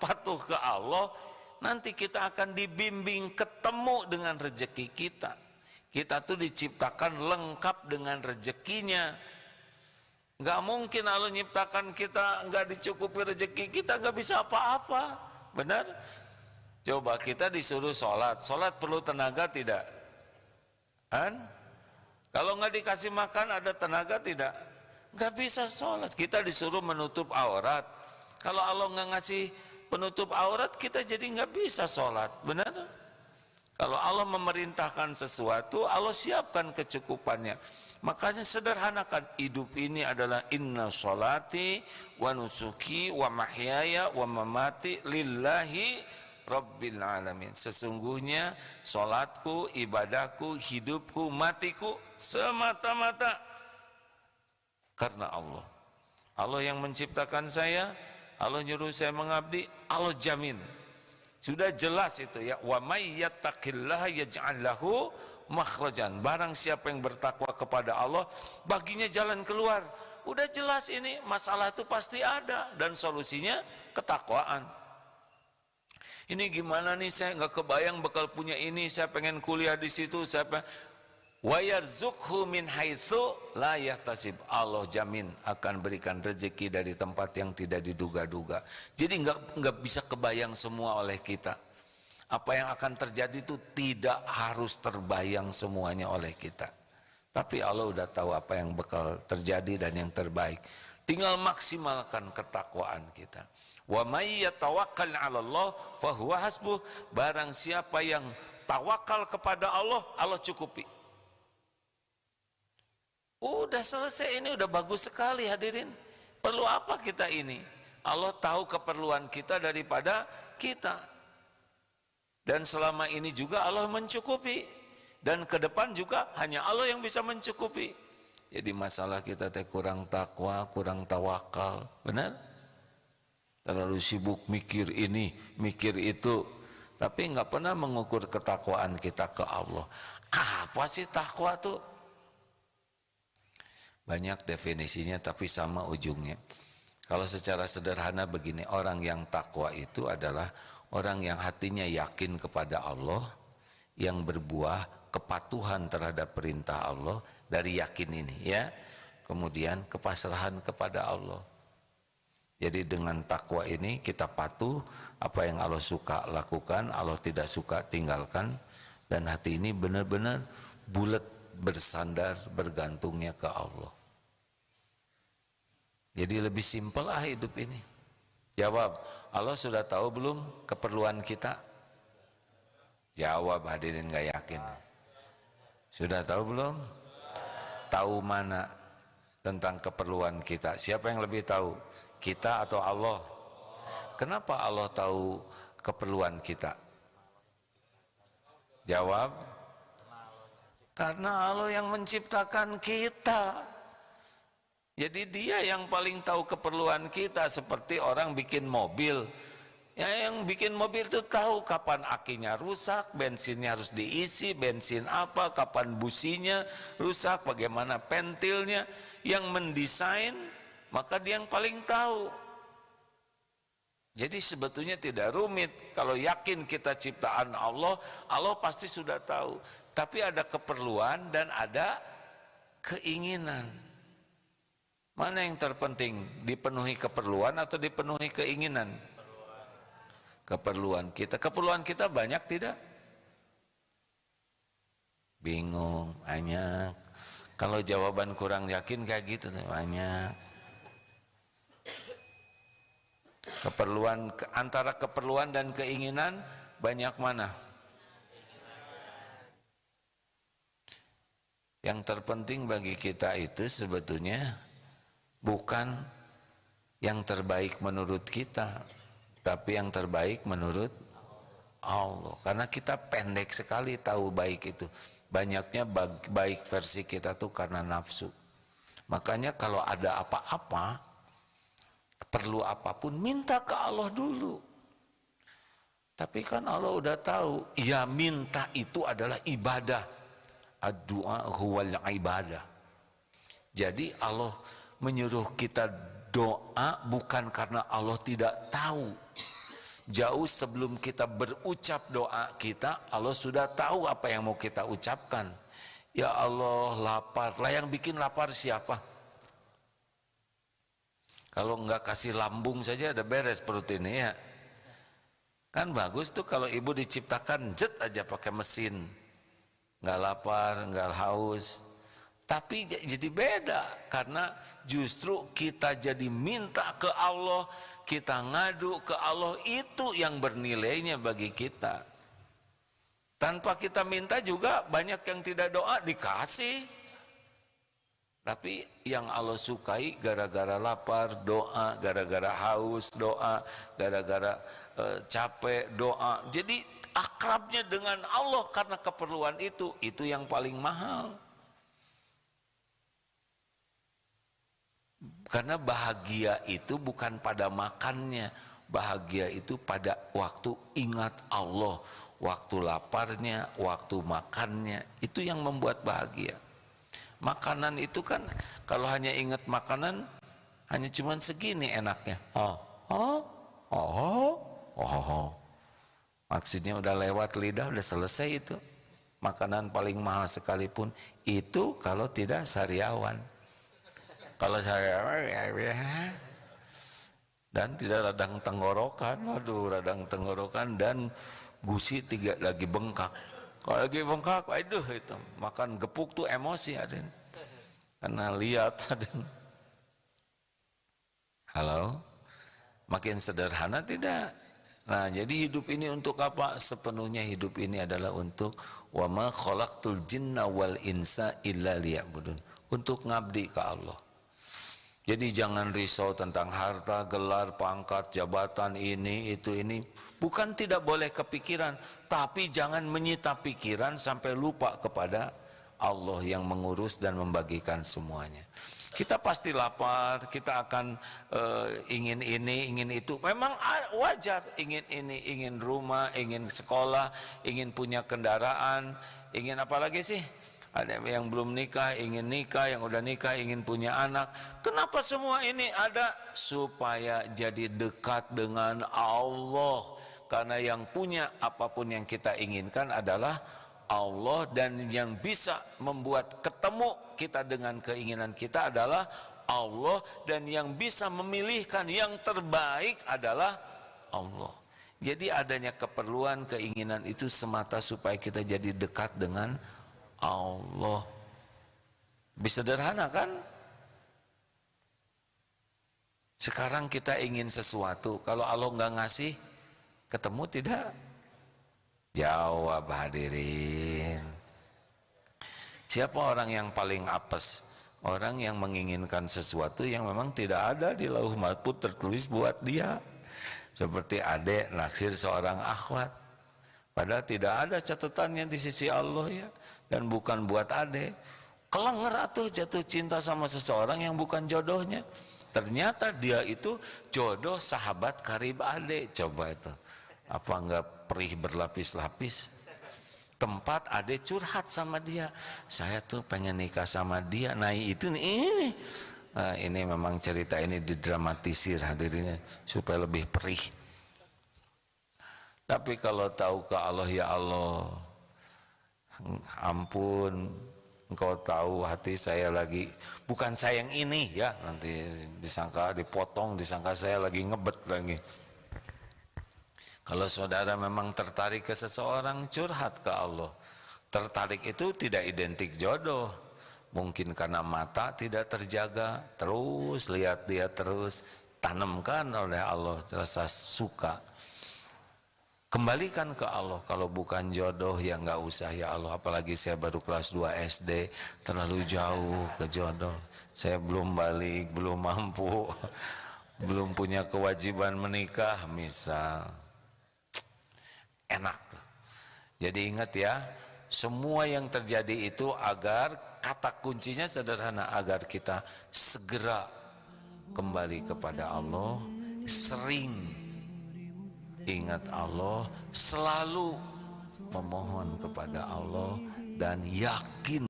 patuh ke Allah, nanti kita akan dibimbing ketemu dengan rezeki kita. Kita tuh diciptakan lengkap dengan rezekinya. Nggak mungkin Allah nyiptakan kita nggak dicukupi rezeki kita, nggak bisa apa-apa. Benar? Coba kita disuruh sholat perlu tenaga tidak? Kan? Kalau nggak dikasih makan ada tenaga tidak? Nggak bisa sholat. Kita disuruh menutup aurat. Kalau Allah nggak ngasih penutup aurat, kita jadi nggak bisa sholat. Benar? Kalau Allah memerintahkan sesuatu, Allah siapkan kecukupannya. Makanya sederhanakan, hidup ini adalah inna sholati wa nusuki wa mahyaya wa mamati lillahi rabbil alamin. Sesungguhnya sholatku, ibadahku, hidupku, matiku semata-mata karena Allah. Allah yang menciptakan saya, Allah nyuruh saya mengabdi, Allah jamin. Sudah jelas itu ya, wa may yattaqillaha yaj'al lahu makhrajan. Barang siapa yang bertakwa kepada Allah, baginya jalan keluar. Udah jelas ini, masalah itu pasti ada dan solusinya ketakwaan. Ini gimana nih, saya nggak kebayang bakal punya ini, saya pengen kuliah di situ, wa yarzuqhu min haitsu la yahtasib. Allah jamin akan berikan rezeki dari tempat yang tidak diduga-duga. Jadi nggak bisa kebayang semua oleh kita. Apa yang akan terjadi itu tidak harus terbayang semuanya oleh kita. Tapi Allah udah tahu apa yang bakal terjadi dan yang terbaik. Tinggal maksimalkan ketakwaan kita. Wa may yatawakkal 'ala Allah fa huwa hasbuh. Barang siapa yang tawakal kepada Allah, Allah cukupi. Udah selesai, ini udah bagus sekali hadirin. Perlu apa kita ini? Allah tahu keperluan kita daripada kita. Dan selama ini juga Allah mencukupi. Dan ke depan juga hanya Allah yang bisa mencukupi. Jadi masalah kita kurang takwa, kurang tawakal. Benar? Terlalu sibuk mikir ini, mikir itu. Tapi nggak pernah mengukur ketakwaan kita ke Allah. Apa sih takwa tuh? Banyak definisinya tapi sama ujungnya. Kalau secara sederhana begini, orang yang takwa itu adalah orang yang hatinya yakin kepada Allah, yang berbuah kepatuhan terhadap perintah Allah dari yakin ini ya. Kemudian kepasrahan kepada Allah. Jadi dengan takwa ini kita patuh, apa yang Allah suka lakukan, Allah tidak suka tinggalkan, dan hati ini benar-benar bulat bersandar bergantungnya ke Allah. Jadi lebih simpel hidup ini. Jawab, Allah sudah tahu belum keperluan kita? Jawab hadirin, gak yakin. Sudah tahu belum? Tahu mana tentang keperluan kita? Siapa yang lebih tahu? Kita atau Allah? Kenapa Allah tahu keperluan kita? Jawab, karena Allah yang menciptakan kita. Jadi dia yang paling tahu keperluan kita. Seperti orang bikin mobil, ya, yang bikin mobil itu tahu kapan akinya rusak, bensinnya harus diisi, bensin apa, kapan businya rusak, bagaimana pentilnya. Yang mendesain, maka dia yang paling tahu. Jadi sebetulnya tidak rumit. Kalau yakin kita ciptaan Allah, Allah pasti sudah tahu. Tapi ada keperluan dan ada keinginan. Mana yang terpenting? Dipenuhi keperluan atau dipenuhi keinginan? Keperluan kita. Keperluan kita banyak tidak? Bingung, banyak. Kalau jawaban kurang yakin kayak gitu, banyak. Keperluan, antara keperluan dan keinginan banyak mana? Yang terpenting bagi kita itu sebetulnya bukan yang terbaik menurut kita, tapi yang terbaik menurut Allah. Karena kita pendek sekali tahu baik itu. Banyaknya baik versi kita tuh karena nafsu. Makanya kalau ada apa-apa, perlu apapun, minta ke Allah dulu. Tapi kan Allah udah tahu, ya minta itu adalah ibadah. Ad-du'a huwal ibadah. Jadi Allah menyuruh kita doa bukan karena Allah tidak tahu, Jauh sebelum kita berucap doa kita, Allah sudah tahu apa yang mau kita ucapkan. Ya Allah, lapar. Lah yang bikin lapar siapa? Kalau enggak kasih lambung saja ada beres perut ini ya. Kan bagus tuh kalau ibu diciptakan jet aja pakai mesin. Enggak lapar, enggak haus. Tapi jadi beda karena justru kita jadi minta ke Allah, kita ngadu ke Allah, itu yang bernilainya bagi kita. Tanpa kita minta juga banyak yang tidak doa dikasih. Tapi yang Allah sukai gara-gara lapar doa, gara-gara haus doa, gara-gara capek doa. Jadi akrabnya dengan Allah karena keperluan itu yang paling mahal. Karena bahagia itu bukan pada makannya, bahagia itu pada waktu ingat Allah, waktu laparnya, waktu makannya, itu yang membuat bahagia. Makanan itu kan kalau hanya ingat makanan hanya cuman segini enaknya. Maksudnya udah lewat lidah, udah selesai itu. Makanan paling mahal sekalipun itu kalau tidak sariawan. Kalau saya dan tidak radang tenggorokan, waduh radang tenggorokan dan gusi tidak lagi bengkak. Kalau lagi bengkak, aduh itu makan gepuk tuh emosi aden. Karena lihat aden. Halo, makin sederhana tidak? Nah jadi hidup ini untuk apa? Sepenuhnya hidup ini adalah untuk wa ma khalaqtul jinna wal insa illa liya'budun, untuk ngabdi ke Allah. Jadi jangan risau tentang harta, gelar, pangkat, jabatan ini, itu, ini. Bukan tidak boleh kepikiran, tapi jangan menyita pikiran sampai lupa kepada Allah yang mengurus dan membagikan semuanya. Kita pasti lapar, kita akan ingin ini, ingin itu. Memang wajar, ingin ini, ingin rumah, ingin sekolah, ingin punya kendaraan, ingin apa lagi sih? Ada yang belum nikah, ingin nikah, yang udah nikah, ingin punya anak. Kenapa semua ini ada? Supaya jadi dekat dengan Allah. Karena yang punya apapun yang kita inginkan adalah Allah, dan yang bisa membuat ketemu kita dengan keinginan kita adalah Allah, dan yang bisa memilihkan yang terbaik adalah Allah. Jadi adanya keperluan, keinginan itu semata supaya kita jadi dekat dengan Allah. Bisa sederhana kan? Sekarang kita ingin sesuatu, kalau Allah nggak ngasih, ketemu tidak? Jawab hadirin. Siapa orang yang paling apes? Orang yang menginginkan sesuatu yang memang tidak ada di lauh mahfuz tertulis buat dia. Seperti adek naksir seorang akhwat, padahal tidak ada catatannya di sisi Allah ya. Dan bukan buat adek. Kelenger atuh jatuh cinta sama seseorang yang bukan jodohnya. Ternyata dia itu jodoh sahabat karib adek. Coba itu, apa enggak perih berlapis-lapis? Tempat adek curhat sama dia, saya tuh pengen nikah sama dia. Nah itu nih ini. Nah, ini memang cerita ini didramatisir hadirinnya supaya lebih perih. Tapi kalau tahu ke Allah, ya Allah, ampun, engkau tahu hati saya lagi, bukan saya yang ini ya, nanti disangka dipotong, disangka saya lagi ngebet lagi. Kalau saudara memang tertarik ke seseorang, curhat ke Allah. Tertarik itu tidak identik jodoh. Mungkin karena mata tidak terjaga, terus lihat dia terus, tanamkan oleh Allah rasa suka. Kembalikan ke Allah. Kalau bukan jodoh ya nggak usah ya Allah. Apalagi saya baru kelas 2 SD, terlalu jauh ke jodoh. Saya belum balik, belum mampu, belum punya kewajiban menikah misal. Enak tuh. Jadi ingat ya, semua yang terjadi itu agar kata kuncinya sederhana, agar kita segera kembali kepada Allah, sering ingat Allah, selalu memohon kepada Allah, dan yakin